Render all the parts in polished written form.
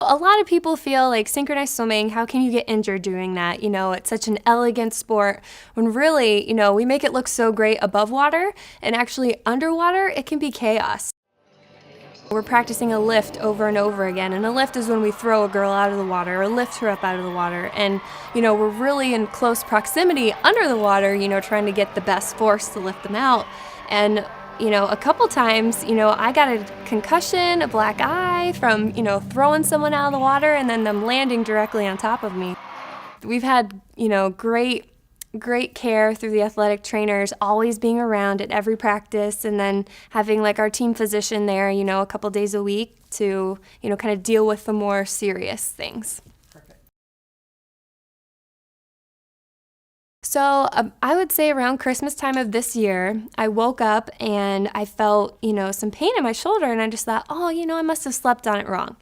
A lot of people feel like synchronized swimming, how can you get injured doing that? You know, it's such an elegant sport when really, we make it look so great above water, and actually underwater, it can be chaos. We're practicing a lift over and over again, and a lift is when we throw a girl out of the water or lift her up out of the water. And, we're really in close proximity under the water, trying to get the best force to lift them out. And a couple times, I got a concussion, a black eye from, throwing someone out of the water and then them landing directly on top of me. We've had, great care through the athletic trainers, always being around at every practice, and then having like our team physician there, a couple days a week to, kind of deal with the more serious things. So I would say around Christmas time of this year, I woke up and I felt, some pain in my shoulder, and I just thought, oh, I must have slept on it wrong.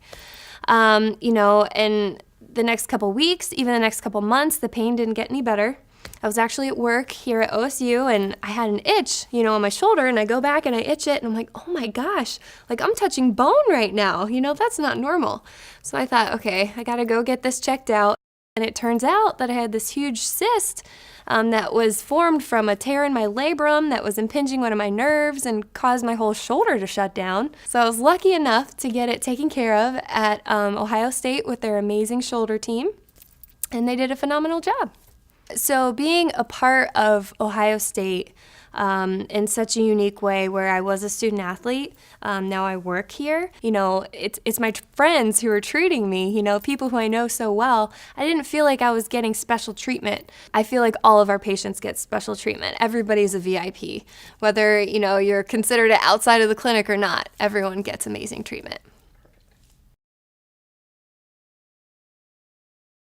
And the next couple weeks, even the next couple months, the pain didn't get any better. I was actually at work here at OSU, and I had an itch, on my shoulder, and I go back and I itch it, and I'm like, oh my gosh, like I'm touching bone right now. That's not normal. So I thought, okay, I gotta go get this checked out. And it turns out that I had this huge cyst that was formed from a tear in my labrum that was impinging one of my nerves and caused my whole shoulder to shut down. So I was lucky enough to get it taken care of at Ohio State with their amazing shoulder team, and they did a phenomenal job. So being a part of Ohio State in such a unique way, where I was a student athlete, now I work here, it's my friends who are treating me, people who I know so well. I didn't feel like I was getting special treatment. I feel like all of our patients get special treatment. Everybody's a VIP. Whether, you're considered outside of the clinic or not, everyone gets amazing treatment.